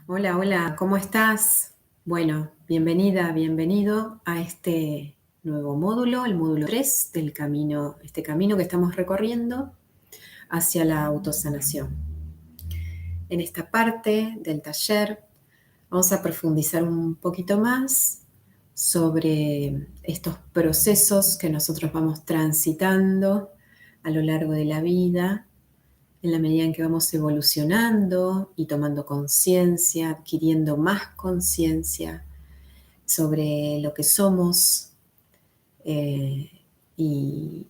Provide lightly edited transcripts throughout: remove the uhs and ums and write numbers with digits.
Hola, hola, ¿cómo estás? Bueno, bienvenida, bienvenido a este nuevo módulo, el módulo 3 del camino, este camino que estamos recorriendo hacia la autosanación. En esta parte del taller vamos a profundizar un poquito más sobre estos procesos que nosotros vamos transitando a lo largo de la vida en la medida en que vamos evolucionando y tomando conciencia, adquiriendo más conciencia sobre lo que somos eh, y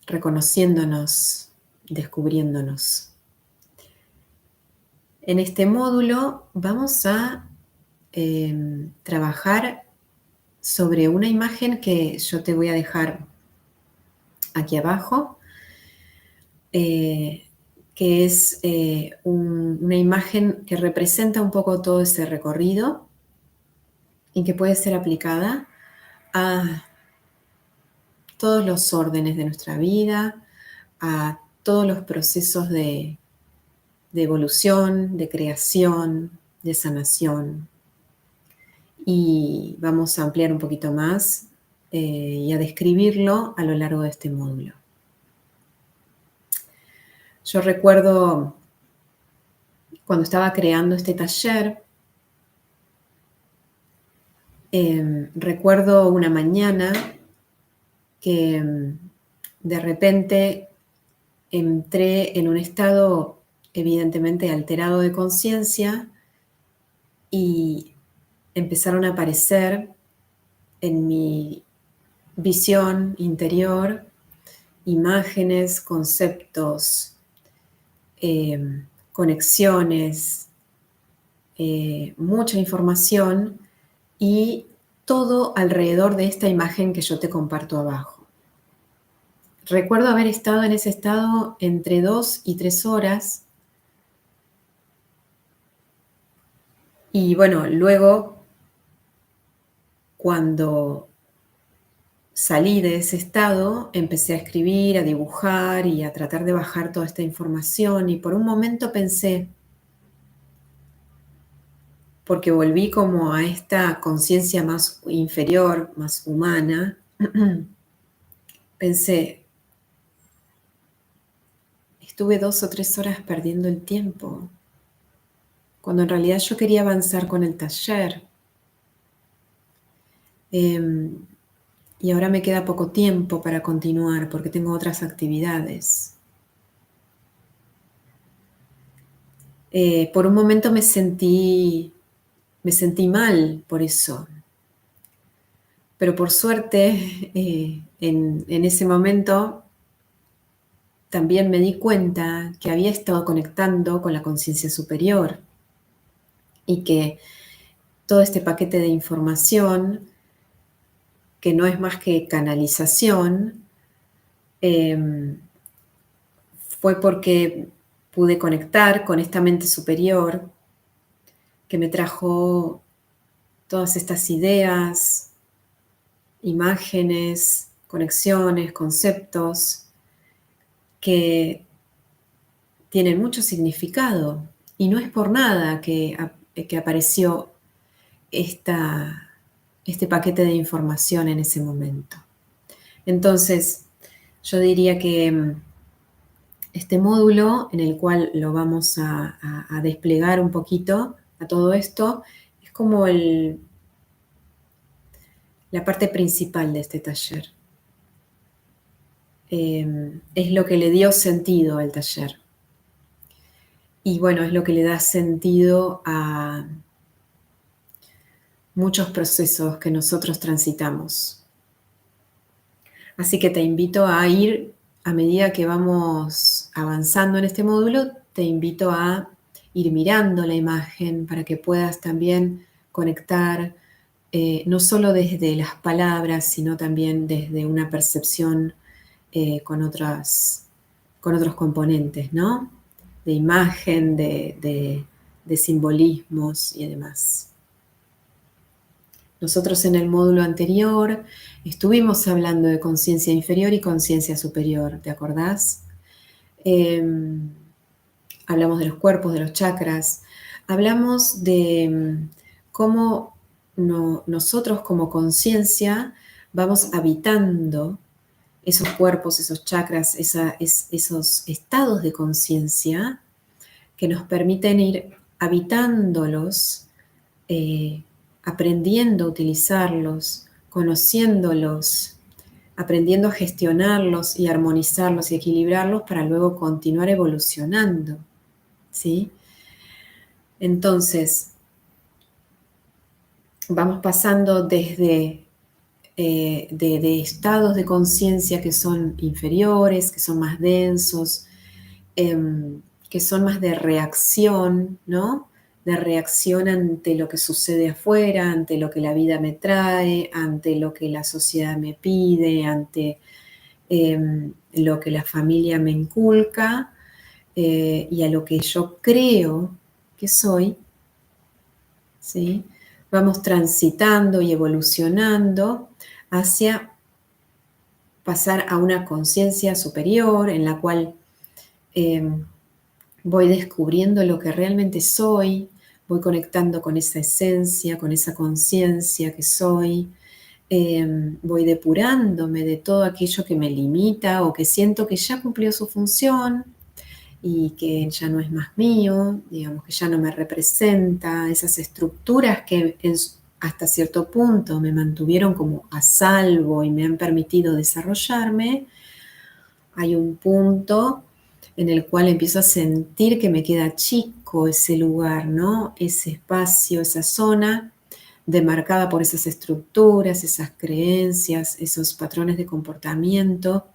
reconociéndonos, descubriéndonos. En este módulo vamos a trabajar sobre una imagen que yo te voy a dejar aquí abajo. Que es una imagen que representa un poco todo ese recorrido y que puede ser aplicada a todos los órdenes de nuestra vida, a todos los procesos de evolución, de creación, de sanación. Y vamos a ampliar un poquito más y a describirlo a lo largo de este módulo. Yo recuerdo cuando estaba creando este taller, recuerdo una mañana que de repente entré en un estado evidentemente alterado de conciencia y empezaron a aparecer en mi visión interior imágenes, conceptos, conexiones, mucha información y todo alrededor de esta imagen que yo te comparto abajo. Recuerdo haber estado en ese estado entre 2 y 3 horas y bueno, luego cuando salí de ese estado empecé a escribir, a dibujar y a tratar de bajar toda esta información y por un momento pensé, porque volví como a esta conciencia más inferior, más humana, pensé, estuve 2 o 3 horas perdiendo el tiempo, cuando en realidad yo quería avanzar con el taller. Y ahora me queda poco tiempo para continuar porque tengo otras actividades. Por un momento me sentí mal por eso. Pero por suerte, en ese momento también me di cuenta que había estado conectando con la conciencia superior y que todo este paquete de información, que no es más que canalización, fue porque pude conectar con esta mente superior que me trajo todas estas ideas, imágenes, conexiones, conceptos que tienen mucho significado y no es por nada que apareció este paquete de información en ese momento. Entonces, yo diría que este módulo en el cual lo vamos a desplegar un poquito a todo esto es como la parte principal de este taller. Es lo que le dio sentido al taller. Y bueno, es lo que le da sentido a muchos procesos que nosotros transitamos. Así que te invito a ir, a medida que vamos avanzando en este módulo, te invito a ir mirando la imagen para que puedas también conectar, no solo desde las palabras, sino también desde una percepción con otros componentes, ¿no? De imagen, de simbolismos y demás. Nosotros en el módulo anterior estuvimos hablando de conciencia inferior y conciencia superior, ¿te acordás? Hablamos de los cuerpos, de los chakras, hablamos de cómo nosotros como conciencia vamos habitando esos cuerpos, esos chakras, esos estados de conciencia que nos permiten ir habitándolos, aprendiendo a utilizarlos, conociéndolos, aprendiendo a gestionarlos y armonizarlos y equilibrarlos para luego continuar evolucionando, ¿sí? Entonces, vamos pasando desde de estados de conciencia que son inferiores, que son más densos, que son más de reacción, ¿no? De reacción ante lo que sucede afuera, ante lo que la vida me trae, ante lo que la sociedad me pide, ante lo que la familia me inculca y a lo que yo creo que soy, ¿sí? Vamos transitando y evolucionando hacia pasar a una conciencia superior en la cual voy descubriendo lo que realmente soy, voy conectando con esa esencia, con esa conciencia que soy, voy depurándome de todo aquello que me limita o que siento que ya cumplió su función y que ya no es más mío, digamos que ya no me representa, esas estructuras que hasta cierto punto me mantuvieron como a salvo y me han permitido desarrollarme. Hay un punto en el cual empiezo a sentir que me queda chico ese lugar, ¿no? Ese espacio, esa zona demarcada por esas estructuras, esas creencias, esos patrones de comportamiento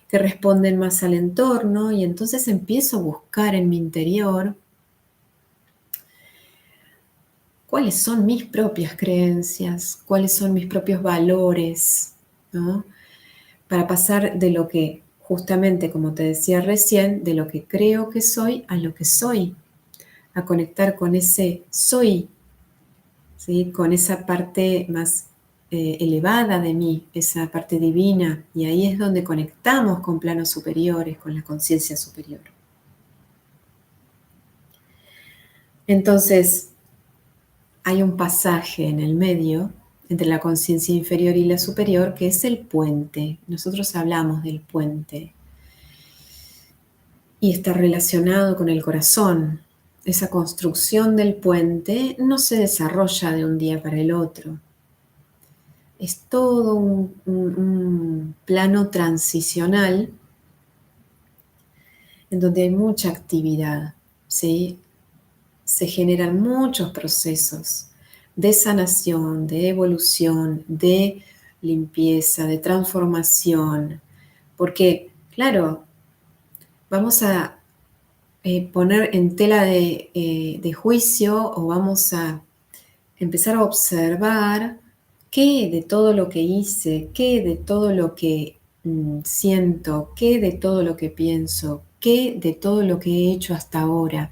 que responden más al entorno, y entonces empiezo a buscar en mi interior cuáles son mis propias creencias, cuáles son mis propios valores, ¿no? Para pasar de lo que, justamente como te decía recién, de lo que creo que soy a lo que soy, a conectar con ese soy, ¿sí? Con esa parte más elevada de mí, esa parte divina, y ahí es donde conectamos con planos superiores, con la conciencia superior. Entonces, hay un pasaje en el medio entre la conciencia inferior y la superior que es el puente. Nosotros hablamos del puente y está relacionado con el corazón. Esa construcción del puente no se desarrolla de un día para el otro. Es todo un plano transicional en donde hay mucha actividad, ¿sí? Se generan muchos procesos de sanación, de evolución, de limpieza, de transformación, porque, claro, vamos a poner en tela de juicio o vamos a empezar a observar qué de todo lo que hice, qué de todo lo que siento, qué de todo lo que pienso, qué de todo lo que he hecho hasta ahora,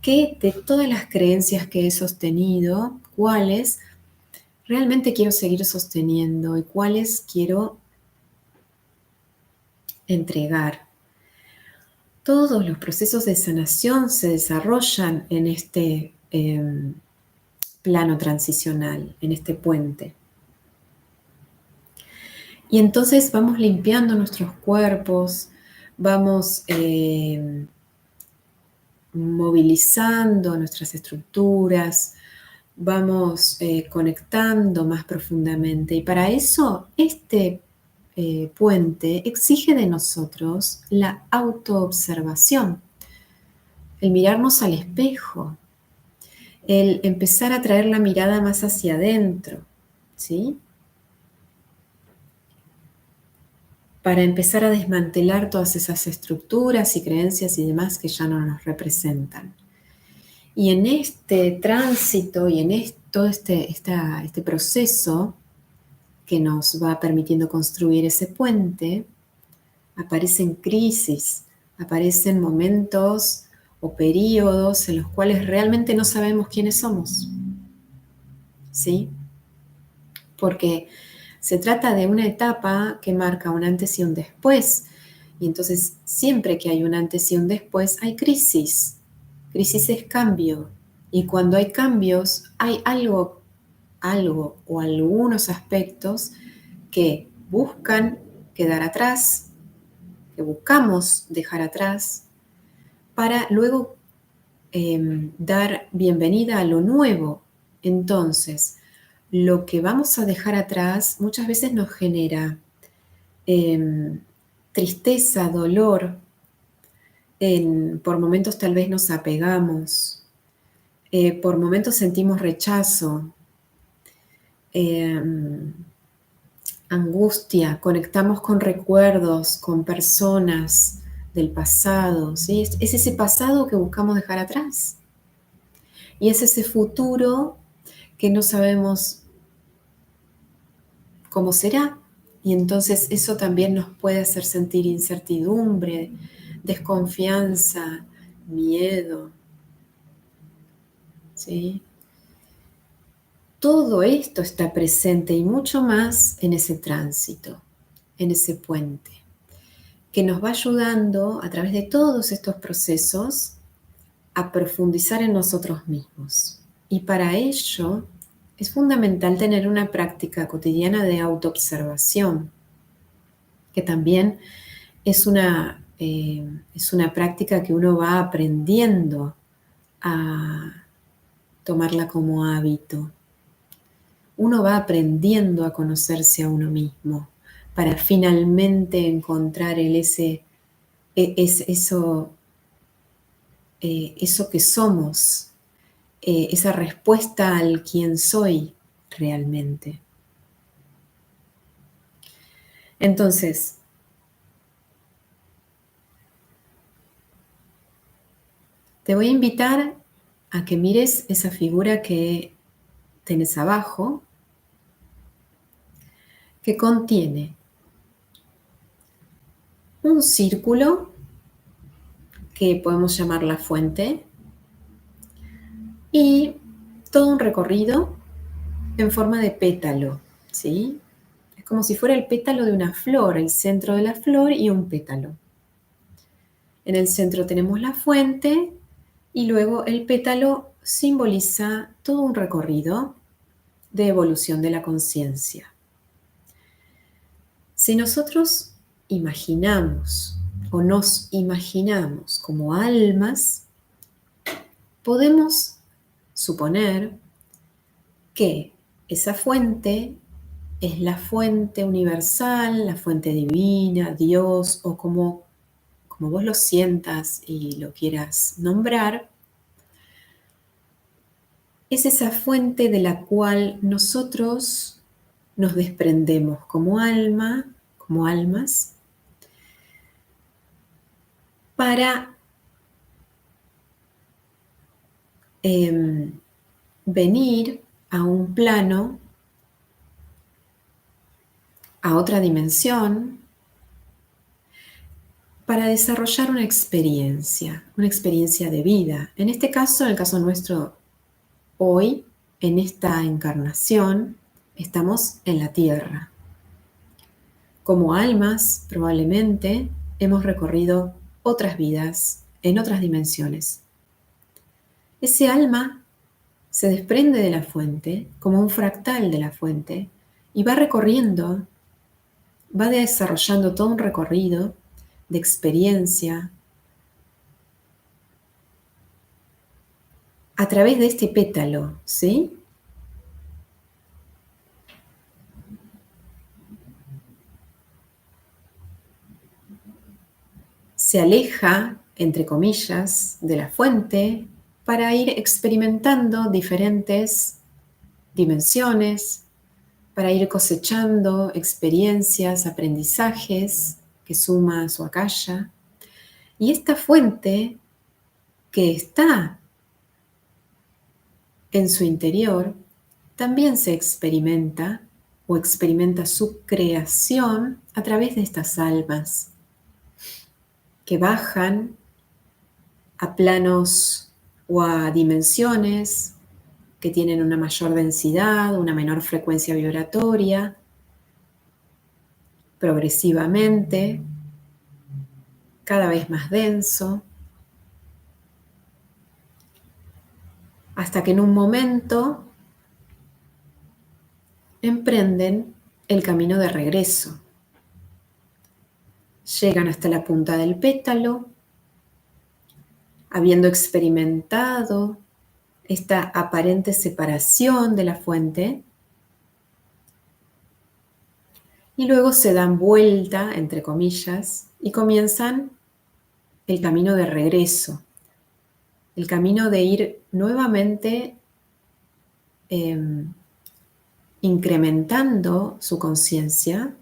qué de todas las creencias que he sostenido, cuáles realmente quiero seguir sosteniendo y cuáles quiero entregar. Todos los procesos de sanación se desarrollan en este plano transicional, en este puente. Y entonces vamos limpiando nuestros cuerpos, vamos movilizando nuestras estructuras, vamos conectando más profundamente. Y para eso este puente exige de nosotros la autoobservación, el mirarnos al espejo, el empezar a traer la mirada más hacia adentro, ¿sí? Para empezar a desmantelar todas esas estructuras y creencias y demás que ya no nos representan. Y en este tránsito y en todo este proceso que nos va permitiendo construir ese puente, aparecen crisis, aparecen momentos o periodos en los cuales realmente no sabemos quiénes somos, ¿sí? Porque se trata de una etapa que marca un antes y un después, y entonces siempre que hay un antes y un después hay crisis. Crisis es cambio, Y cuando hay cambios, hay algo o algunos aspectos que buscan quedar atrás, que buscamos dejar atrás, para luego dar bienvenida a lo nuevo. Entonces, lo que vamos a dejar atrás muchas veces nos genera tristeza, dolor, por momentos tal vez nos apegamos, por momentos sentimos rechazo, em, angustia, conectamos con recuerdos, con personas del pasado, ¿sí? Es ese pasado que buscamos dejar atrás. Y es ese futuro que no sabemos cómo será. Y entonces eso también nos puede hacer sentir incertidumbre, desconfianza, miedo, ¿sí? Todo esto está presente y mucho más en ese tránsito, en ese puente, que nos va ayudando a través de todos estos procesos a profundizar en nosotros mismos. Y para ello es fundamental tener una práctica cotidiana de autoobservación, que también es una práctica que uno va aprendiendo a tomarla como hábito. Uno va aprendiendo a conocerse a uno mismo para finalmente encontrar eso que somos, esa respuesta al quién soy realmente. Entonces, te voy a invitar a que mires esa figura que tenés abajo, que contiene un círculo que podemos llamar la fuente y todo un recorrido en forma de pétalo, ¿sí? Es como si fuera el pétalo de una flor, el centro de la flor y un pétalo. En el centro tenemos la fuente y luego el pétalo simboliza todo un recorrido de evolución de la conciencia. Si nosotros imaginamos o nos imaginamos como almas, podemos suponer que esa fuente es la fuente universal, la fuente divina, Dios, o como vos lo sientas y lo quieras nombrar, es esa fuente de la cual nosotros nos desprendemos como almas, para venir a un plano, a otra dimensión, para desarrollar una experiencia de vida. En este caso, en el caso nuestro, hoy, en esta encarnación, estamos en la Tierra. Como almas, probablemente, hemos recorrido otras vidas en otras dimensiones. Ese alma se desprende de la fuente, como un fractal de la fuente, y va recorriendo, va desarrollando todo un recorrido de experiencia a través de este pétalo, ¿sí? Se aleja, entre comillas, de la fuente para ir experimentando diferentes dimensiones, para ir cosechando experiencias, aprendizajes que suma su acalla. Y esta fuente que está en su interior también se experimenta o experimenta su creación a través de estas almas que bajan a planos o a dimensiones que tienen una mayor densidad, una menor frecuencia vibratoria, progresivamente, cada vez más denso, hasta que en un momento emprenden el camino de regreso. Llegan hasta la punta del pétalo, habiendo experimentado esta aparente separación de la fuente, y luego se dan vuelta, entre comillas, y comienzan el camino de regreso, el camino de ir nuevamente incrementando su conciencia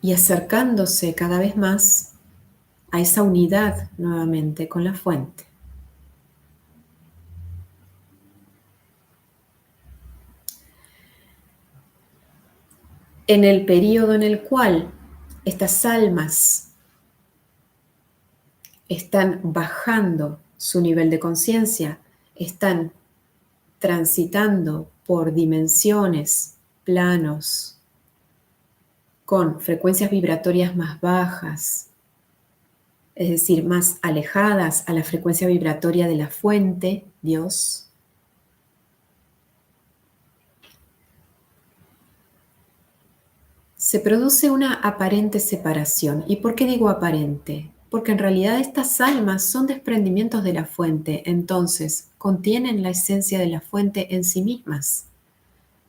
y acercándose cada vez más a esa unidad nuevamente con la fuente. En el periodo en el cual estas almas están bajando su nivel de conciencia, están transitando por dimensiones, planos, con frecuencias vibratorias más bajas, es decir, más alejadas a la frecuencia vibratoria de la fuente, Dios. Se produce una aparente separación. ¿Y por qué digo aparente? Porque en realidad estas almas son desprendimientos de la fuente, entonces contienen la esencia de la fuente en sí mismas.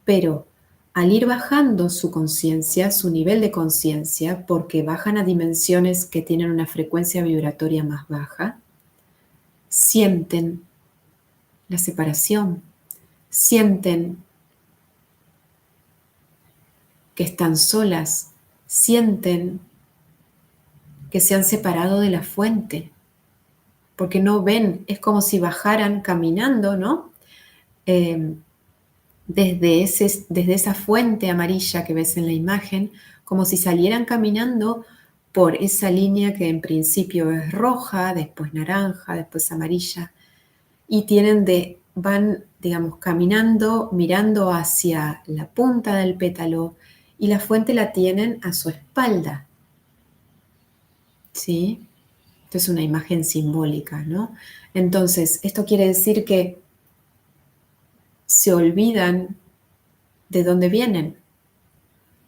Pero al ir bajando su conciencia, su nivel de conciencia, porque bajan a dimensiones que tienen una frecuencia vibratoria más baja, sienten la separación, sienten que están solas, sienten que se han separado de la fuente, porque no ven, es como si bajaran caminando, ¿no? Desde esa fuente amarilla que ves en la imagen, como si salieran caminando por esa línea que en principio es roja, después naranja, después amarilla, y van, digamos, caminando, mirando hacia la punta del pétalo, y la fuente la tienen a su espalda, ¿sí? Esto es una imagen simbólica, ¿no? Entonces, esto quiere decir que se olvidan de dónde vienen,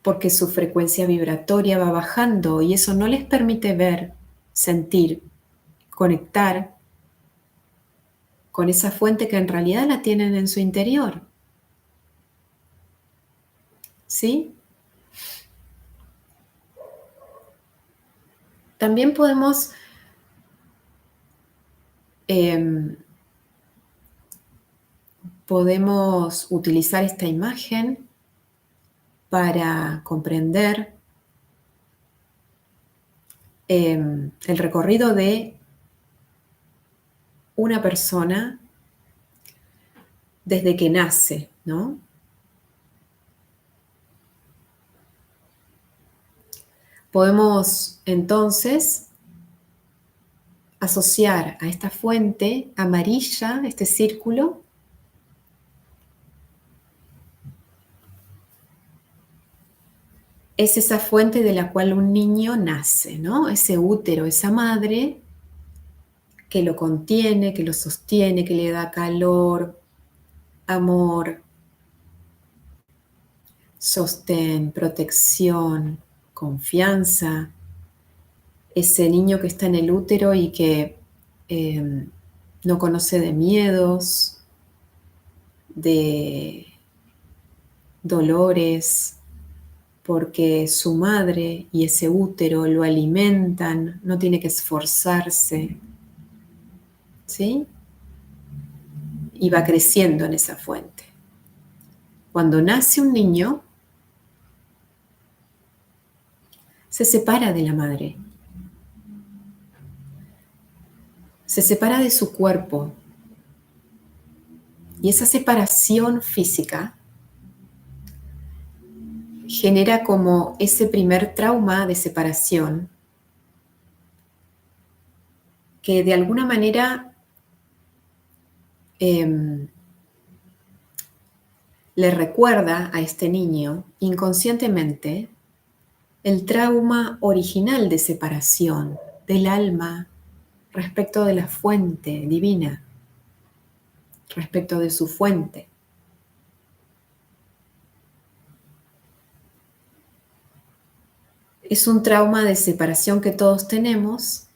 porque su frecuencia vibratoria va bajando y eso no les permite ver, sentir, conectar con esa fuente que en realidad la tienen en su interior. ¿Sí? También podemos utilizar esta imagen para comprender el recorrido de una persona desde que nace, ¿no? Podemos entonces asociar a esta fuente amarilla, este círculo, es esa fuente de la cual un niño nace, ¿no? Ese útero, esa madre que lo contiene, que lo sostiene, que le da calor, amor, sostén, protección, confianza. Ese niño que está en el útero y que no conoce de miedos, de dolores, porque su madre y ese útero lo alimentan, no tiene que esforzarse, ¿sí? Y va creciendo en esa fuente. Cuando nace un niño, se separa de la madre, se separa de su cuerpo, y esa separación física genera como ese primer trauma de separación que de alguna manera le recuerda a este niño inconscientemente el trauma original de separación del alma respecto de la fuente divina. respecto de su fuente. Es un trauma de separación que todos tenemos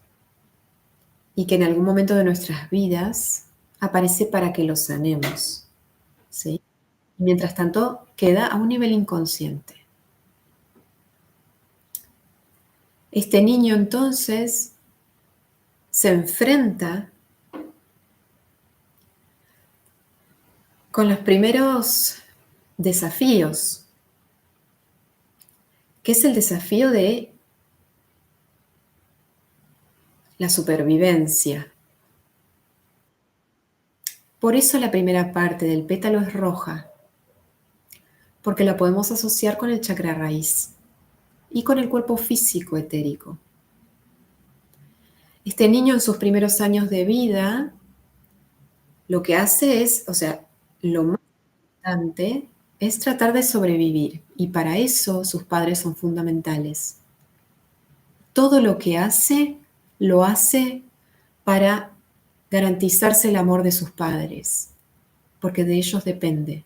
y que en algún momento de nuestras vidas aparece para que lo sanemos, ¿sí? Mientras tanto, queda a un nivel inconsciente. Este niño entonces se enfrenta con los primeros desafíos, que es el desafío de la supervivencia. Por eso la primera parte del pétalo es roja, porque la podemos asociar con el chakra raíz y con el cuerpo físico etérico. Este niño en sus primeros años de vida lo que hace es, o sea, lo más importante es tratar de sobrevivir y para eso sus padres son fundamentales. Todo lo que hace, lo hace para garantizarse el amor de sus padres, porque de ellos depende.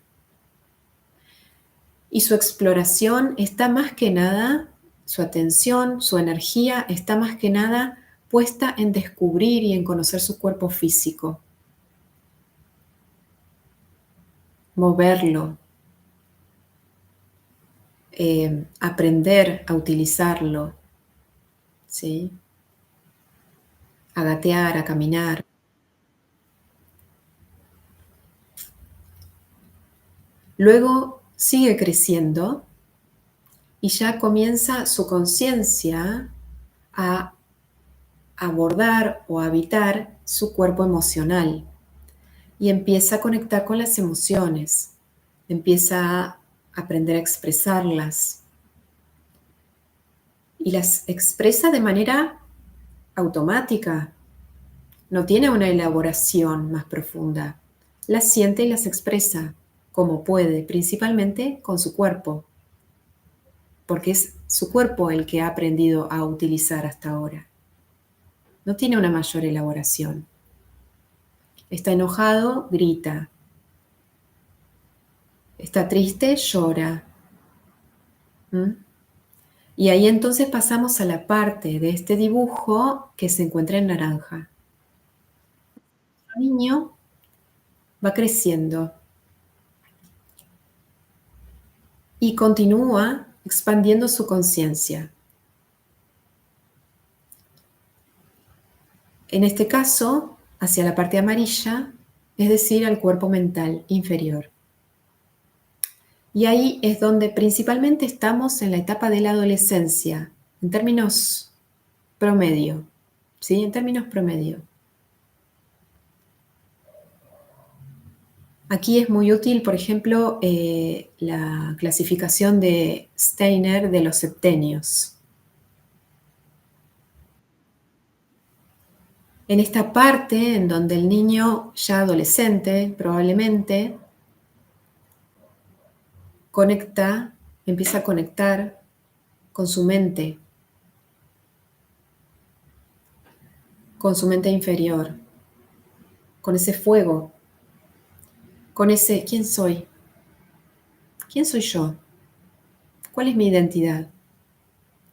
Y su exploración está más que nada, su atención, su energía está más que nada puesta en descubrir y en conocer su cuerpo físico, moverlo, aprender a utilizarlo, ¿sí? A gatear, a caminar. Luego sigue creciendo y ya comienza su conciencia a abordar o habitar su cuerpo emocional y empieza a conectar con las emociones, empieza a aprender a expresarlas y las expresa de manera automática, no tiene una elaboración más profunda, las siente y las expresa como puede, principalmente con su cuerpo, porque es su cuerpo el que ha aprendido a utilizar hasta ahora. No tiene una mayor elaboración. Está enojado, grita. Está triste, llora. ¿Mm? Y ahí entonces pasamos a la parte de este dibujo que se encuentra en naranja. El niño va creciendo y continúa expandiendo su conciencia. En este caso, hacia la parte amarilla, es decir, al cuerpo mental inferior. Y ahí es donde principalmente estamos en la etapa de la adolescencia, en términos promedio, ¿sí? En términos promedio. Aquí es muy útil, por ejemplo, la clasificación de Steiner de los septenios. En esta parte, en donde el niño ya adolescente, probablemente, empieza a conectar con su mente inferior, con ese fuego, con ese ¿quién soy? ¿Quién soy yo? ¿Cuál es mi identidad?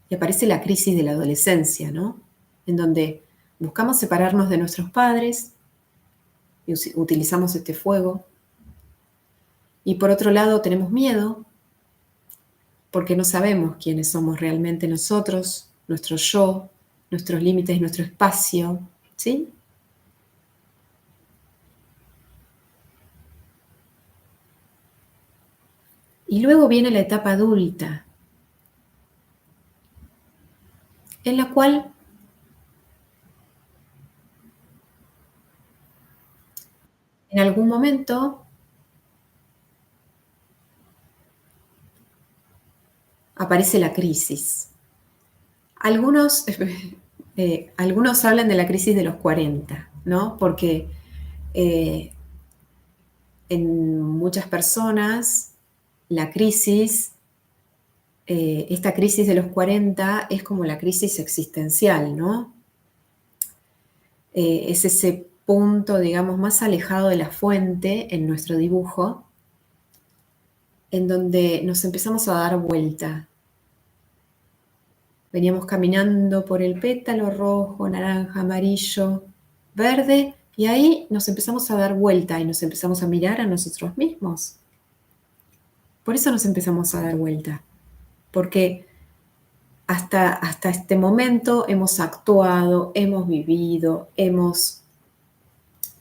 Y aparece la crisis de la adolescencia, ¿no? En donde buscamos separarnos de nuestros padres y utilizamos este fuego. Y por otro lado tenemos miedo porque no sabemos quiénes somos realmente nosotros, nuestro yo, nuestros límites, nuestro espacio, ¿sí? Y luego viene la etapa adulta, en la cual en algún momento aparece la crisis. Algunos, algunos hablan de la crisis de los 40, ¿no? Porque en muchas personas la crisis, esta crisis de los 40 es como la crisis existencial, ¿no? Es ese punto, digamos, más alejado de la fuente en nuestro dibujo, en donde nos empezamos a dar vuelta. Veníamos caminando por el pétalo rojo, naranja, amarillo, verde, y ahí nos empezamos a dar vuelta y nos empezamos a mirar a nosotros mismos. Por eso nos empezamos a dar vuelta, porque hasta este momento hemos actuado, hemos vivido, hemos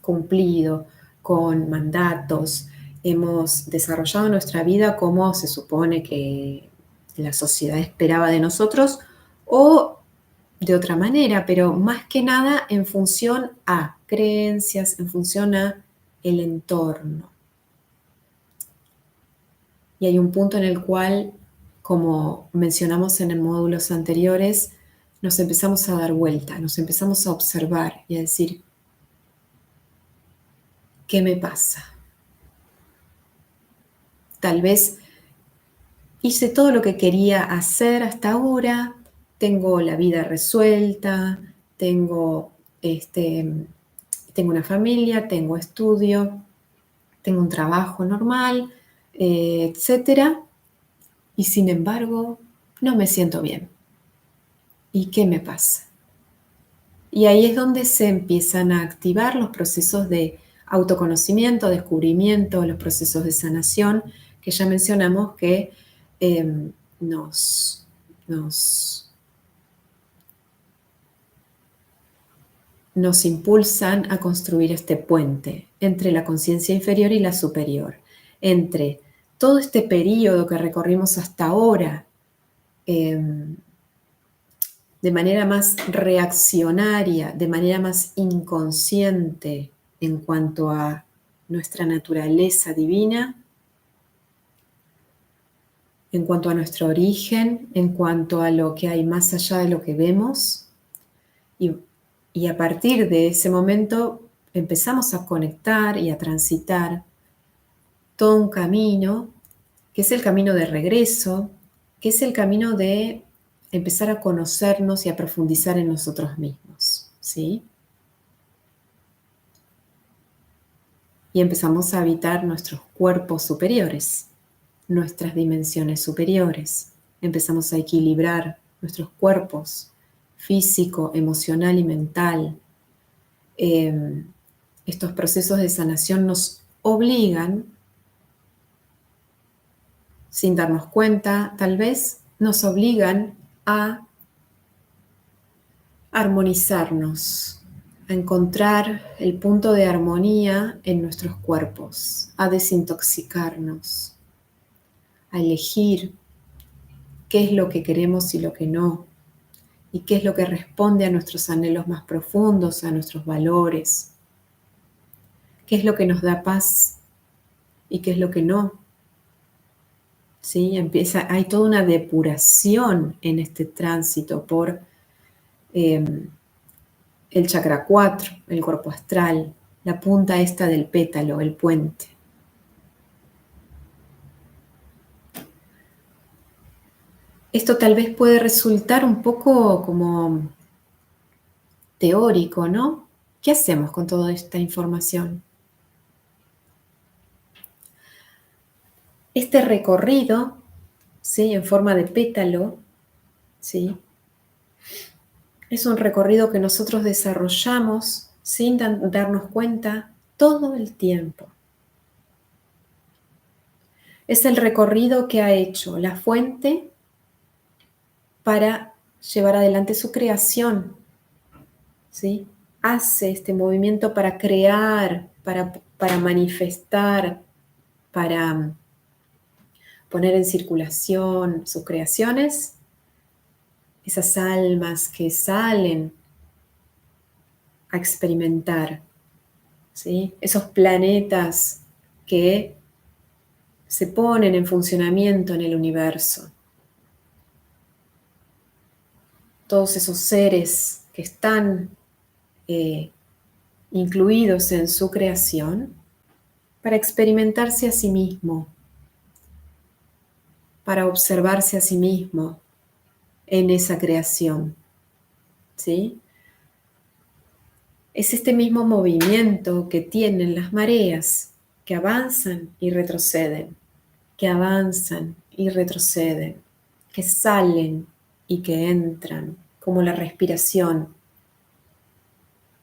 cumplido con mandatos, hemos desarrollado nuestra vida como se supone que la sociedad esperaba de nosotros o de otra manera, pero más que nada en función a creencias, en función a el entorno. Y hay un punto en el cual, como mencionamos en módulos anteriores, nos empezamos a dar vuelta, nos empezamos a observar y a decir, ¿qué me pasa? Tal vez hice todo lo que quería hacer hasta ahora, tengo la vida resuelta, tengo una familia, tengo estudio, tengo un trabajo normal, etcétera, y sin embargo no me siento bien. ¿Y qué me pasa? Y ahí es donde se empiezan a activar los procesos de autoconocimiento, descubrimiento, los procesos de sanación que ya mencionamos que nos, nos impulsan a construir este puente entre la conciencia inferior y la superior, entre todo este periodo que recorrimos hasta ahora, de manera más reaccionaria, de manera más inconsciente en cuanto a nuestra naturaleza divina, en cuanto a nuestro origen, en cuanto a lo que hay más allá de lo que vemos. Y a partir de ese momento empezamos a conectar y a transitar todo un camino, que es el camino de regreso, que es el camino de empezar a conocernos y a profundizar en nosotros mismos, ¿sí? Y empezamos a habitar nuestros cuerpos superiores, nuestras dimensiones superiores. Empezamos a equilibrar nuestros cuerpos físico, emocional y mental. Estos procesos de sanación nos obligan, sin darnos cuenta, tal vez, nos obligan a armonizarnos, a encontrar el punto de armonía en nuestros cuerpos, a desintoxicarnos, a elegir qué es lo que queremos y lo que no, y qué es lo que responde a nuestros anhelos más profundos, a nuestros valores, qué es lo que nos da paz y qué es lo que no. ¿Sí? Hay toda una depuración en este tránsito por el chakra 4, el cuerpo astral, la punta esta del pétalo, el puente. Esto tal vez puede resultar un poco como teórico, ¿no? ¿Qué hacemos con toda esta información? Este recorrido, ¿sí? En forma de pétalo, ¿sí? Es un recorrido que nosotros desarrollamos sin darnos cuenta todo el tiempo. Es el recorrido que ha hecho la fuente para llevar adelante su creación, ¿sí? Hace este movimiento para crear, para manifestar, para poner en circulación sus creaciones, esas almas que salen a experimentar, ¿sí? Esos planetas que se ponen en funcionamiento en el universo. Todos esos seres que están incluidos en su creación para experimentarse a sí mismo, para observarse a sí mismo en esa creación, ¿sí? Es este mismo movimiento que tienen las mareas, que avanzan y retroceden, que avanzan y retroceden, que salen y que entran, como la respiración,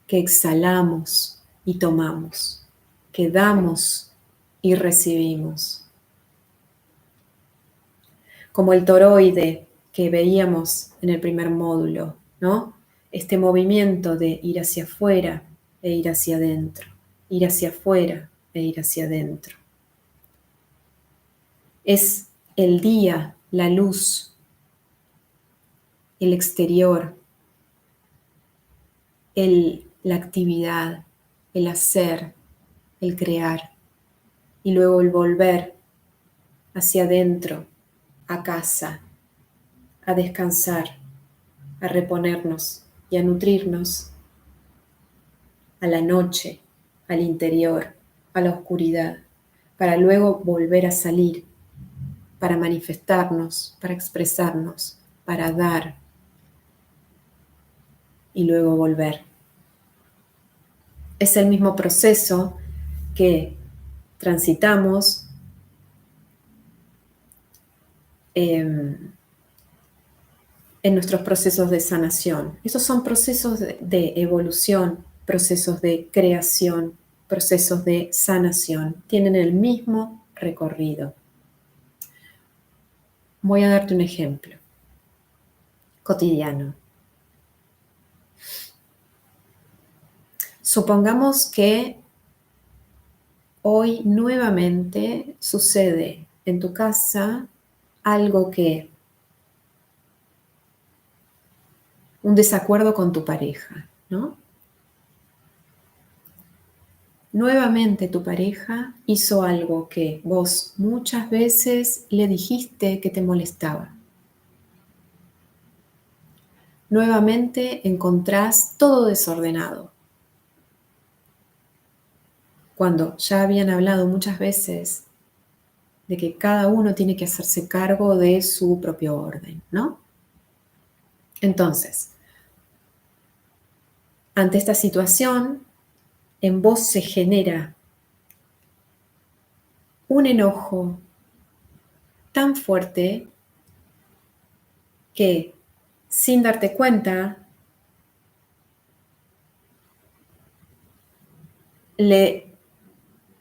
que exhalamos y tomamos, que damos y recibimos. Como el toroide que veíamos en el primer módulo, ¿no? Este movimiento de ir hacia afuera e ir hacia adentro, ir hacia afuera e ir hacia adentro. Es el día, la luz, el exterior, la actividad, el hacer, el crear, y luego el volver hacia adentro, a casa, a descansar, a reponernos y a nutrirnos, a la noche, al interior, a la oscuridad, para luego volver a salir, para manifestarnos, para expresarnos, para dar y luego volver. Es el mismo proceso que transitamos en nuestros procesos de sanación. Esos son procesos de evolución, procesos de creación, procesos de sanación. Tienen el mismo recorrido. Voy a darte un ejemplo cotidiano. Supongamos que hoy nuevamente sucede en tu casa algo que, un desacuerdo con tu pareja, ¿no? Nuevamente tu pareja hizo algo que vos muchas veces le dijiste que te molestaba. Nuevamente encontrás todo desordenado. Cuando ya habían hablado muchas veces de que cada uno tiene que hacerse cargo de su propio orden, ¿no? Entonces, ante esta situación, en vos se genera un enojo tan fuerte que, sin darte cuenta, le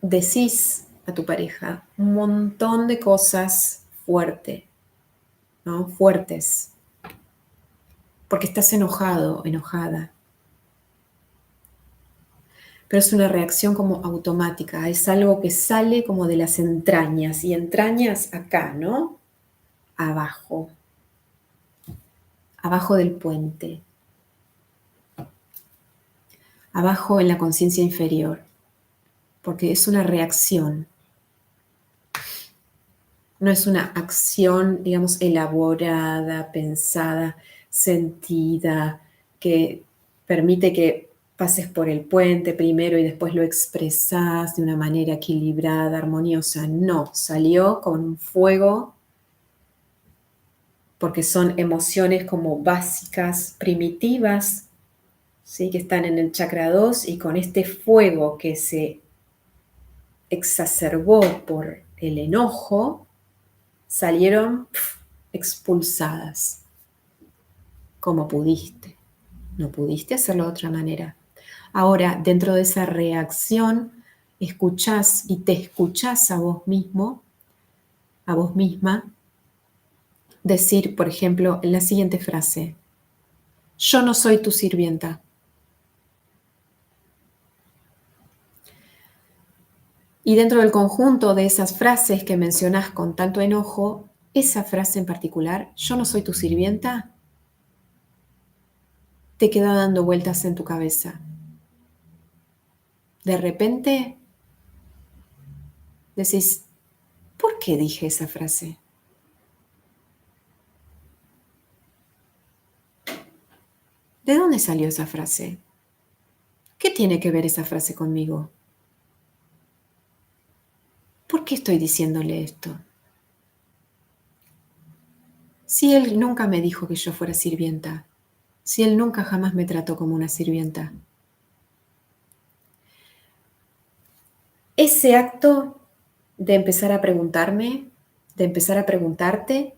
decís a tu pareja un montón de cosas fuertes, ¿no? Fuertes, porque estás enojado, enojada. Pero es una reacción como automática, es algo que sale como de las entrañas, y entrañas acá, ¿no? Abajo, abajo del puente, abajo en la conciencia inferior, porque es una reacción. No es una acción, digamos, elaborada, pensada, sentida, que permite que pases por el puente primero y después lo expresás de una manera equilibrada, armoniosa. No, salió con un fuego porque son emociones como básicas, primitivas, ¿sí? Que están en el chakra 2, y con este fuego que se exacerbó por el enojo, salieron expulsadas, como pudiste. No pudiste hacerlo de otra manera. Ahora, dentro de esa reacción, escuchás y te escuchás a vos mismo, a vos misma, decir, por ejemplo, la siguiente frase: yo no soy tu sirvienta. Y dentro del conjunto de esas frases que mencionás con tanto enojo, esa frase en particular, yo no soy tu sirvienta, te queda dando vueltas en tu cabeza. De repente decís, ¿por qué dije esa frase? ¿De dónde salió esa frase? ¿Qué tiene que ver esa frase conmigo? ¿Por qué estoy diciéndole esto? Si él nunca me dijo que yo fuera sirvienta, si él nunca jamás me trató como una sirvienta. ese acto de empezar a preguntarme, de empezar a preguntarte,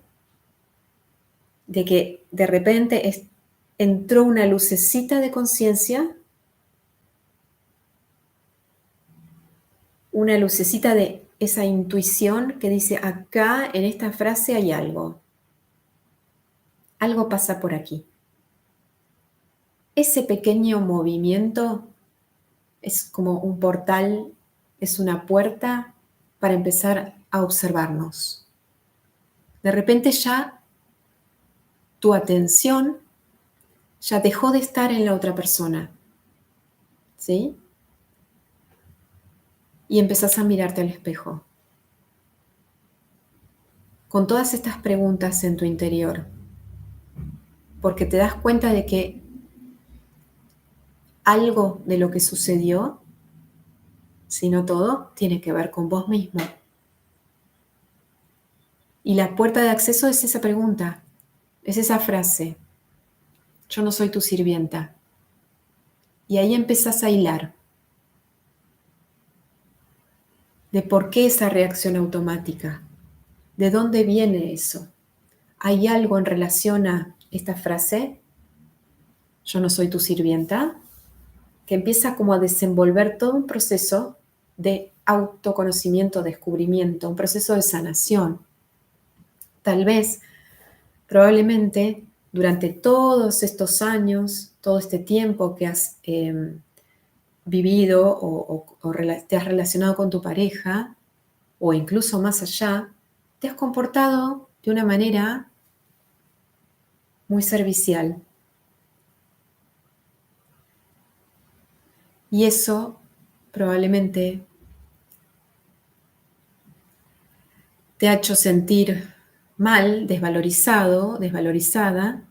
de que de repente entró una lucecita de conciencia, una lucecita de esa intuición que dice, acá en esta frase hay algo pasa por aquí. Ese pequeño movimiento es como un portal, es una puerta para empezar a observarnos. De repente ya tu atención ya dejó de estar en la otra persona, ¿sí? Y empezás a mirarte al espejo. Con todas estas preguntas en tu interior, porque te das cuenta de que algo de lo que sucedió, si no todo, tiene que ver con vos mismo. Y la puerta de acceso es esa pregunta, es esa frase, yo no soy tu sirvienta. Y ahí empezás a hilar de por qué esa reacción automática, de dónde viene eso. ¿Hay algo en relación a esta frase, yo no soy tu sirvienta? Que empieza como a desenvolver todo un proceso de autoconocimiento, descubrimiento, un proceso de sanación. Tal vez, probablemente, durante todos estos años, todo este tiempo que has vivido o te has relacionado con tu pareja, o incluso más allá, te has comportado de una manera muy servicial. Y eso probablemente te ha hecho sentir mal, desvalorizado, desvalorizada.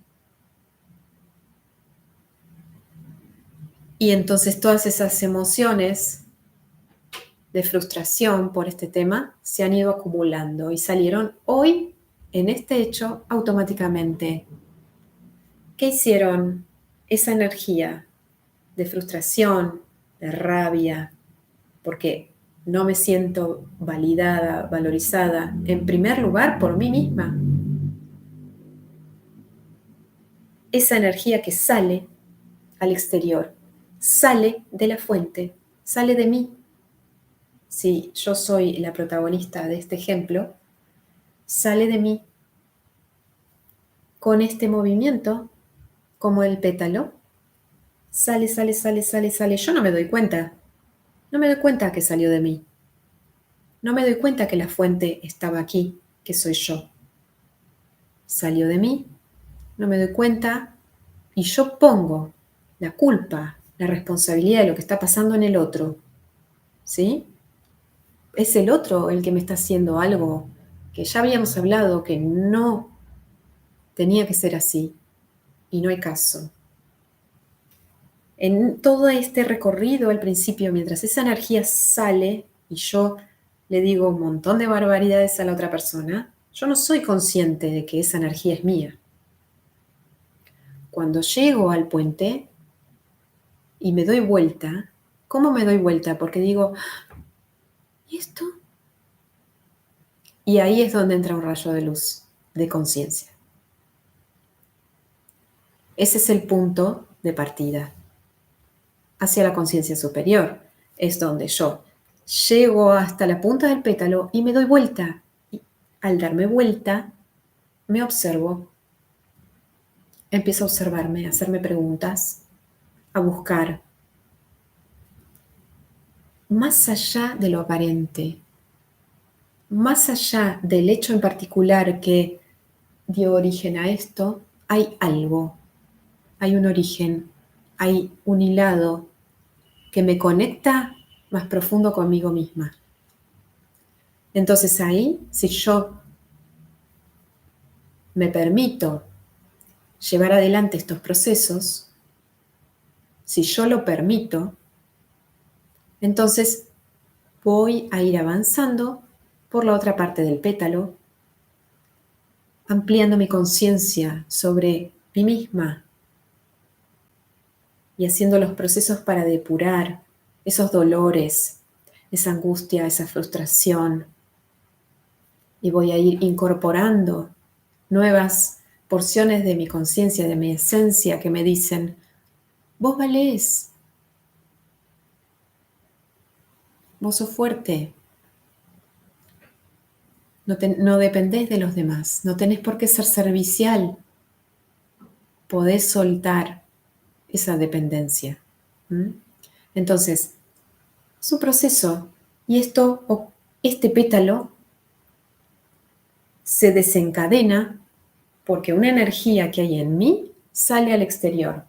Y entonces todas esas emociones de frustración por este tema se han ido acumulando y salieron hoy en este hecho automáticamente. ¿Qué hicieron? Esa energía de frustración, de rabia, porque no me siento validada, valorizada, en primer lugar por mí misma. Esa energía que sale al exterior, sale de la fuente, sale de mí. Si yo soy la protagonista de este ejemplo, sale de mí con este movimiento, como el pétalo, sale, sale, sale, sale, sale. Yo no me doy cuenta, no me doy cuenta que salió de mí. No me doy cuenta que la fuente estaba aquí, que soy yo. Salió de mí, no me doy cuenta y yo pongo la culpa, la responsabilidad de lo que está pasando en el otro, ¿sí? Es el otro el que me está haciendo algo que ya habíamos hablado que no tenía que ser así y no hay caso. En todo este recorrido al principio, mientras esa energía sale y yo le digo un montón de barbaridades a la otra persona, yo no soy consciente de que esa energía es mía. Cuando llego al puente y me doy vuelta, ¿cómo me doy vuelta? Porque digo, ¿y esto? Y ahí es donde entra un rayo de luz, de conciencia. Ese es el punto de partida hacia la conciencia superior. Es donde yo llego hasta la punta del pétalo y me doy vuelta. Y al darme vuelta, me observo. Empiezo a observarme, a hacerme preguntas, a buscar más allá de lo aparente, más allá del hecho en particular que dio origen a esto, hay algo, hay un origen, hay un hilado que me conecta más profundo conmigo misma. Entonces ahí, si yo me permito llevar adelante estos procesos, si yo lo permito, entonces voy a ir avanzando por la otra parte del pétalo, ampliando mi conciencia sobre mí misma y haciendo los procesos para depurar esos dolores, esa angustia, esa frustración, y voy a ir incorporando nuevas porciones de mi conciencia, de mi esencia que me dicen, vos valés, vos sos fuerte, no dependés de los demás, no tenés por qué ser servicial, podés soltar esa dependencia. ¿Mm? Entonces, es un proceso y este pétalo se desencadena porque una energía que hay en mí sale al exterior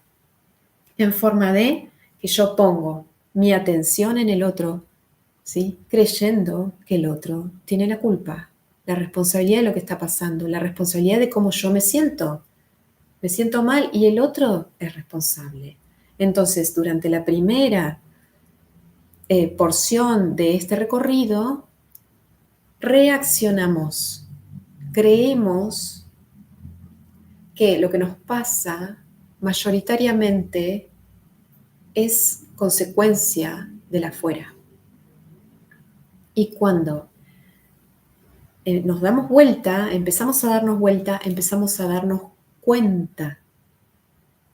en forma de que yo pongo mi atención en el otro, ¿sí? Creyendo que el otro tiene la culpa, la responsabilidad de lo que está pasando, la responsabilidad de cómo yo me siento. Me siento mal y el otro es responsable. Entonces, durante la primera porción de este recorrido, reaccionamos, creemos que lo que nos pasa mayoritariamente es consecuencia del afuera. Y cuando nos damos vuelta, empezamos a darnos vuelta, empezamos a darnos cuenta,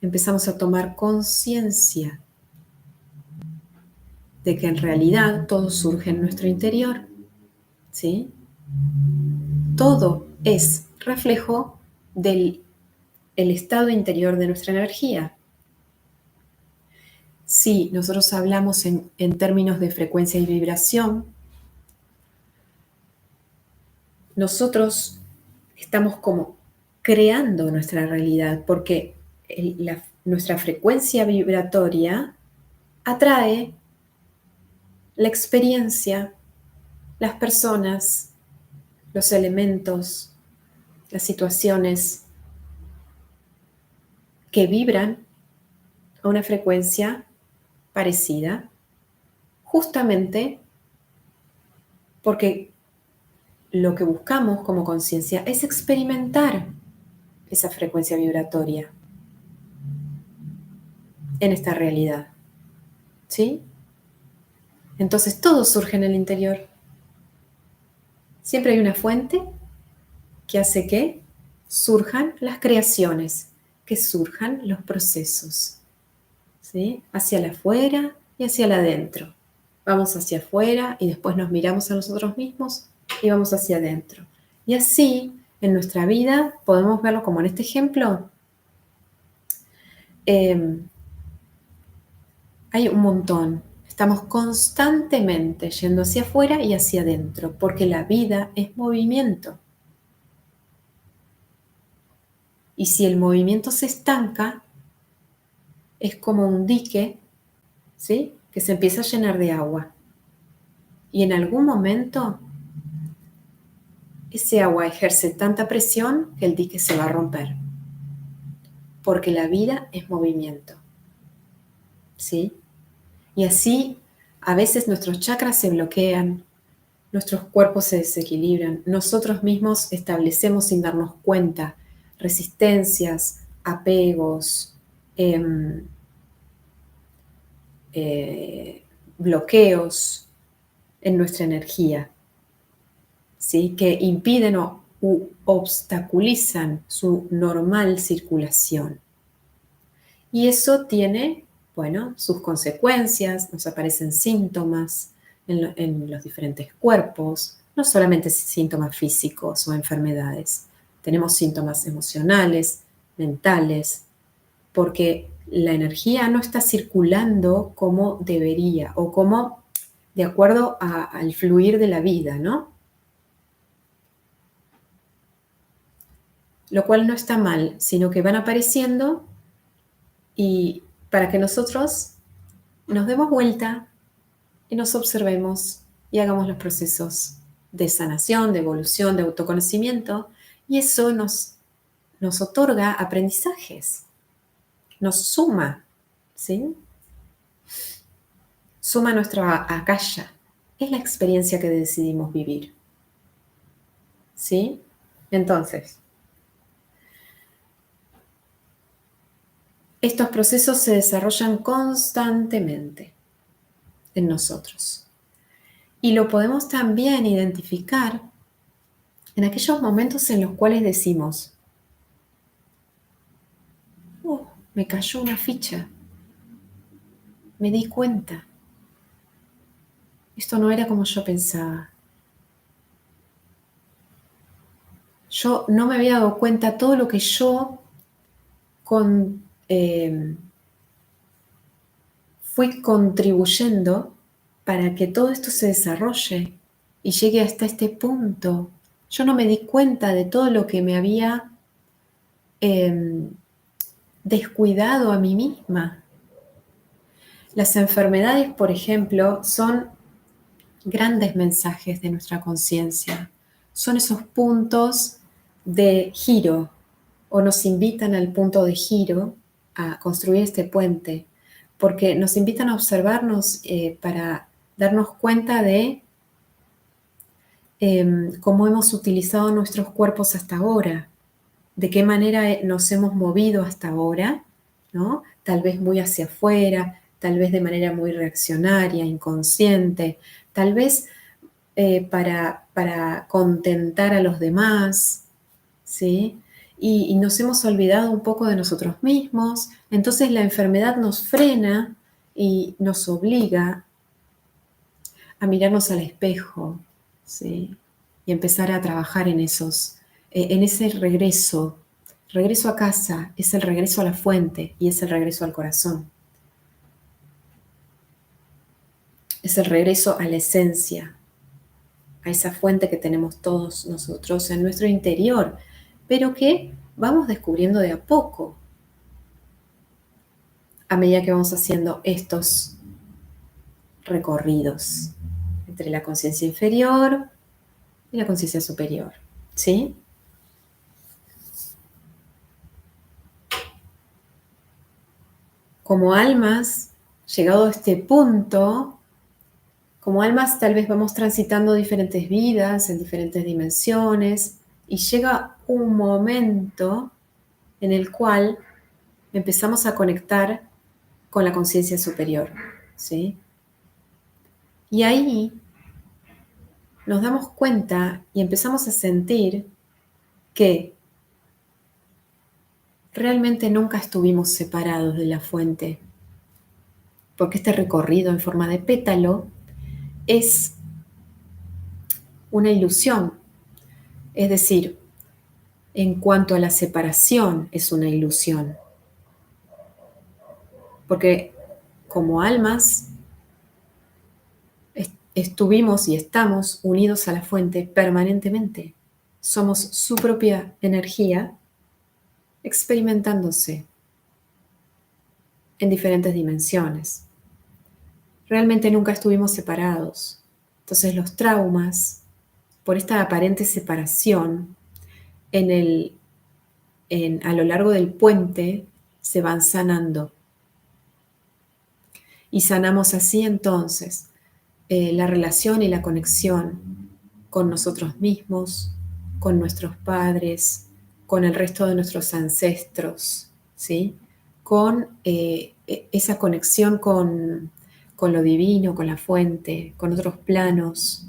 empezamos a tomar conciencia de que en realidad todo surge en nuestro interior, ¿sí? Todo es reflejo del estado interior de nuestra energía. Si nosotros hablamos en términos de frecuencia y vibración, nosotros estamos como creando nuestra realidad porque nuestra frecuencia vibratoria atrae la experiencia, las personas, los elementos, las situaciones que vibran a una frecuencia parecida, justamente porque lo que buscamos como conciencia es experimentar esa frecuencia vibratoria en esta realidad, ¿sí? Entonces todo surge en el interior. Siempre hay una fuente que hace que surjan las creaciones, que surjan los procesos, ¿sí? Hacia el afuera y hacia el adentro. Vamos hacia afuera y después nos miramos a nosotros mismos y vamos hacia adentro. Y así, en nuestra vida, podemos verlo como en este ejemplo, hay un montón. Estamos constantemente yendo hacia afuera y hacia adentro, porque la vida es movimiento. Y si el movimiento se estanca, es como un dique, ¿sí? Que se empieza a llenar de agua. Y en algún momento, ese agua ejerce tanta presión que el dique se va a romper. Porque la vida es movimiento, ¿sí? Y así, a veces nuestros chakras se bloquean, nuestros cuerpos se desequilibran, nosotros mismos establecemos sin darnos cuenta resistencias, apegos, bloqueos en nuestra energía, ¿sí? Que impiden o obstaculizan su normal circulación. Y eso tiene, bueno, sus consecuencias, nos aparecen síntomas en los diferentes cuerpos, no solamente síntomas físicos o enfermedades, tenemos síntomas emocionales, mentales, porque la energía no está circulando como debería o como de acuerdo al fluir de la vida, ¿no? Lo cual no está mal, sino que van apareciendo y para que nosotros nos demos vuelta y nos observemos y hagamos los procesos de sanación, de evolución, de autoconocimiento, y eso nos otorga aprendizajes, nos suma, ¿sí? Suma nuestra acaya. Es la experiencia que decidimos vivir, ¿sí? Entonces, estos procesos se desarrollan constantemente en nosotros. Y lo podemos también identificar en aquellos momentos en los cuales decimos, oh, me cayó una ficha, me di cuenta, esto no era como yo pensaba. Yo no me había dado cuenta todo lo que yo fui contribuyendo para que todo esto se desarrolle y llegue hasta este punto. Yo no me di cuenta de todo lo que me había descuidado a mí misma. Las enfermedades, por ejemplo, son grandes mensajes de nuestra conciencia. Son esos puntos de giro o nos invitan al punto de giro a construir este puente, porque nos invitan a observarnos para darnos cuenta de cómo hemos utilizado nuestros cuerpos hasta ahora, de qué manera nos hemos movido hasta ahora, ¿no? Tal vez muy hacia afuera, tal vez de manera muy reaccionaria, inconsciente, tal vez para contentar a los demás, ¿sí? Y nos hemos olvidado un poco de nosotros mismos, entonces la enfermedad nos frena y nos obliga a mirarnos al espejo, ¿sí? Y empezar a trabajar en en ese regreso a casa, es el regreso a la fuente y es el regreso al corazón. Es el regreso a la esencia, a esa fuente que tenemos todos nosotros en nuestro interior, pero que vamos descubriendo de a poco, a medida que vamos haciendo estos recorridos entre la conciencia inferior y la conciencia superior, ¿sí? Como almas, llegado a este punto, como almas tal vez vamos transitando diferentes vidas en diferentes dimensiones y llega un momento en el cual empezamos a conectar con la conciencia superior, ¿sí? Y ahí nos damos cuenta y empezamos a sentir que realmente nunca estuvimos separados de la fuente, porque este recorrido en forma de pétalo es una ilusión, es decir, en cuanto a la separación es una ilusión, porque como almas estuvimos y estamos unidos a la fuente permanentemente. Somos su propia energía experimentándose en diferentes dimensiones. Realmente nunca estuvimos separados. Entonces los traumas, por esta aparente separación, a lo largo del puente se van sanando. Y sanamos así entonces la relación y la conexión con nosotros mismos, con nuestros padres, con el resto de nuestros ancestros, ¿sí? Con esa conexión con lo divino, con la fuente, con otros planos.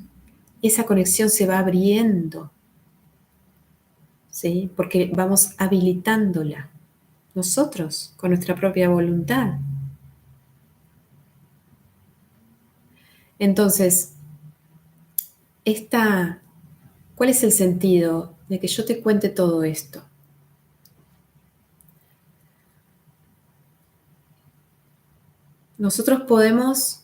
Esa conexión se va abriendo, ¿sí? Porque vamos habilitándola nosotros con nuestra propia voluntad. Entonces, ¿cuál es el sentido de que yo te cuente todo esto? Nosotros podemos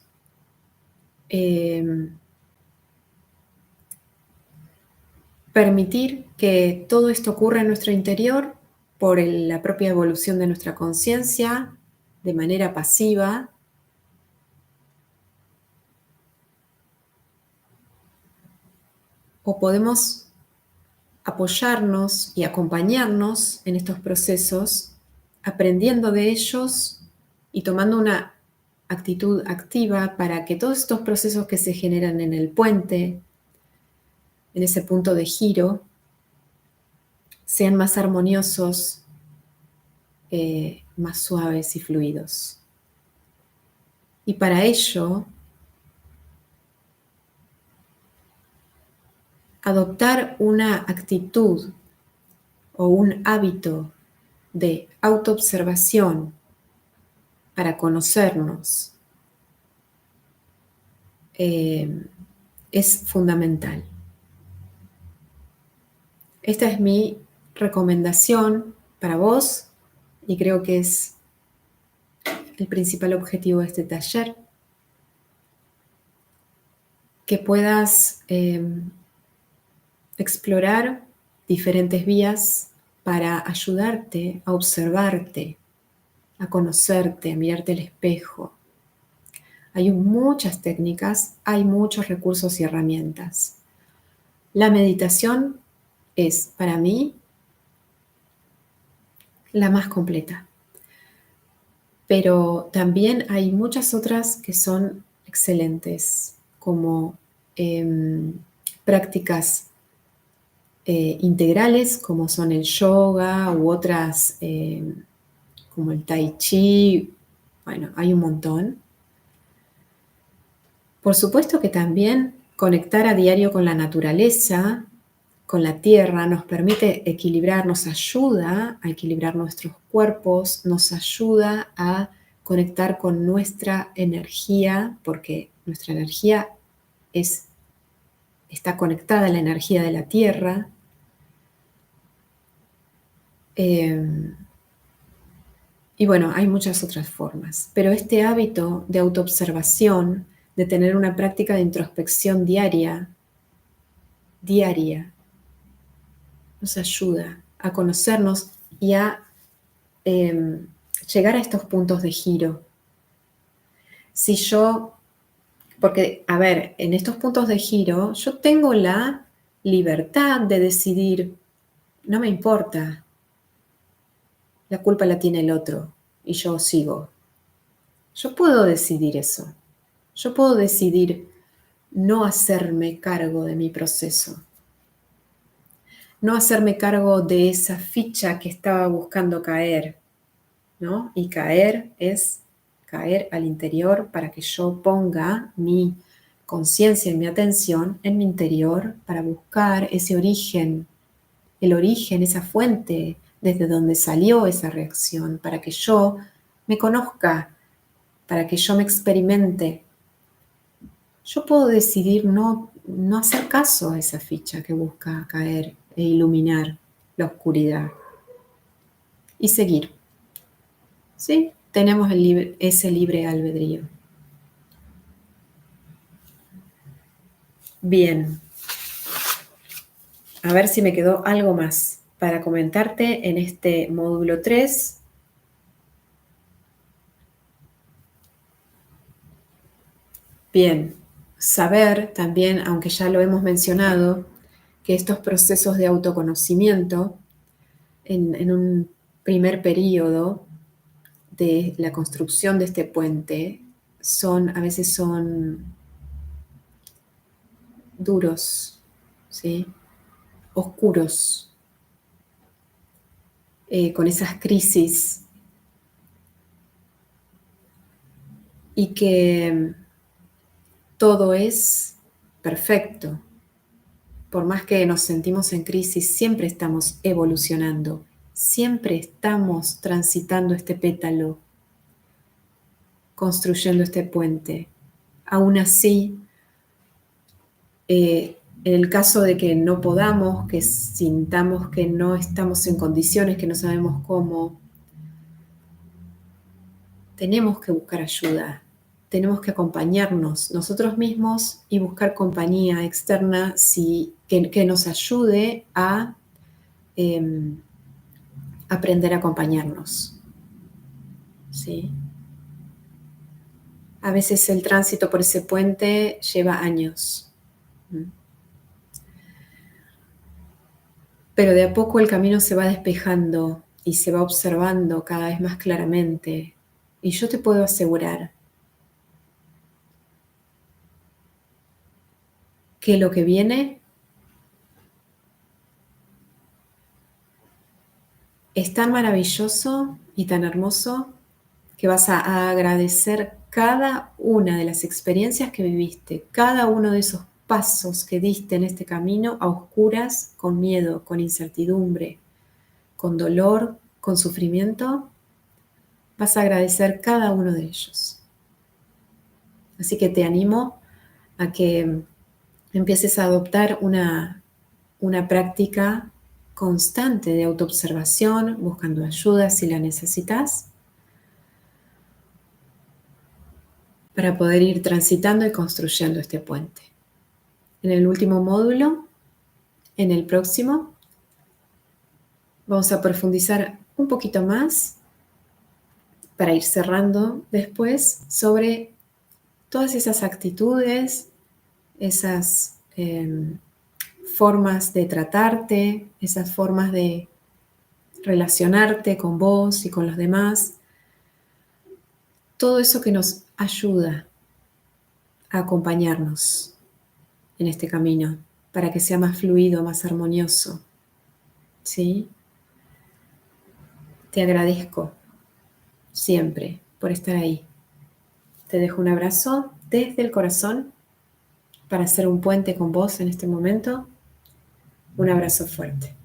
permitir que todo esto ocurra en nuestro interior por la propia evolución de nuestra conciencia, de manera pasiva, o podemos apoyarnos y acompañarnos en estos procesos, aprendiendo de ellos y tomando una actitud activa para que todos estos procesos que se generan en el puente, en ese punto de giro, sean más armoniosos, más suaves y fluidos. Y para ello adoptar una actitud o un hábito de autoobservación para conocernos es fundamental. Esta es mi recomendación para vos y creo que es el principal objetivo de este taller, que puedas explorar diferentes vías para ayudarte a observarte, a conocerte, a mirarte al espejo. Hay muchas técnicas, hay muchos recursos y herramientas. La meditación es, para mí, la más completa. Pero también hay muchas otras que son excelentes, como prácticas integrales, como son el yoga u otras como el tai chi. Bueno, hay un montón. Por supuesto que también conectar a diario con la naturaleza, con la tierra, nos permite equilibrar, nos ayuda a equilibrar nuestros cuerpos, nos ayuda a conectar con nuestra energía, porque nuestra energía está conectada a la energía de la tierra. Y bueno, hay muchas otras formas, pero este hábito de autoobservación, de tener una práctica de introspección diaria, nos ayuda a conocernos y a llegar a estos puntos de giro. Porque, a ver, en estos puntos de giro, yo tengo la libertad de decidir, no me importa, la culpa la tiene el otro y yo sigo. Yo puedo decidir eso. Yo puedo decidir no hacerme cargo de mi proceso. No hacerme cargo de esa ficha que estaba buscando caer, ¿no? Y caer es caer al interior para que yo ponga mi conciencia y mi atención en mi interior para buscar ese origen, el origen, esa fuente desde donde salió esa reacción, para que yo me conozca, para que yo me experimente. Yo puedo decidir no hacer caso a esa ficha que busca caer e iluminar la oscuridad y seguir. ¿Sí? Tenemos ese libre albedrío. Bien. A ver si me quedó algo más para comentarte en este módulo 3. Bien, saber también, aunque ya lo hemos mencionado, que estos procesos de autoconocimiento en un primer periodo de la construcción de este puente a veces son duros, ¿sí? Oscuros, con esas crisis, y que todo es perfecto. Por más que nos sentimos en crisis, siempre estamos evolucionando, siempre estamos transitando este pétalo, construyendo este puente. Aún así, en el caso de que no podamos, que sintamos que no estamos en condiciones, que no sabemos cómo, tenemos que buscar ayuda, tenemos que acompañarnos nosotros mismos y buscar compañía externa que nos ayude a aprender a acompañarnos. ¿Sí? A veces el tránsito por ese puente lleva años. Pero de a poco el camino se va despejando y se va observando cada vez más claramente. Y yo te puedo asegurar que lo que viene es tan maravilloso y tan hermoso que vas a agradecer cada una de las experiencias que viviste, cada uno de esos pasos que diste en este camino a oscuras, con miedo, con incertidumbre, con dolor, con sufrimiento, vas a agradecer cada uno de ellos. Así que te animo a que empieces a adoptar una práctica constante de autoobservación, buscando ayuda si la necesitas, para poder ir transitando y construyendo este puente. En el último módulo, en el próximo, vamos a profundizar un poquito más para ir cerrando después sobre todas esas actitudes, esas formas de tratarte, esas formas de relacionarte con vos y con los demás, todo eso que nos ayuda a acompañarnos en este camino para que sea más fluido, más armonioso. ¿Sí? Te agradezco siempre por estar ahí. Te dejo un abrazo desde el corazón para hacer un puente con vos en este momento. Un abrazo fuerte.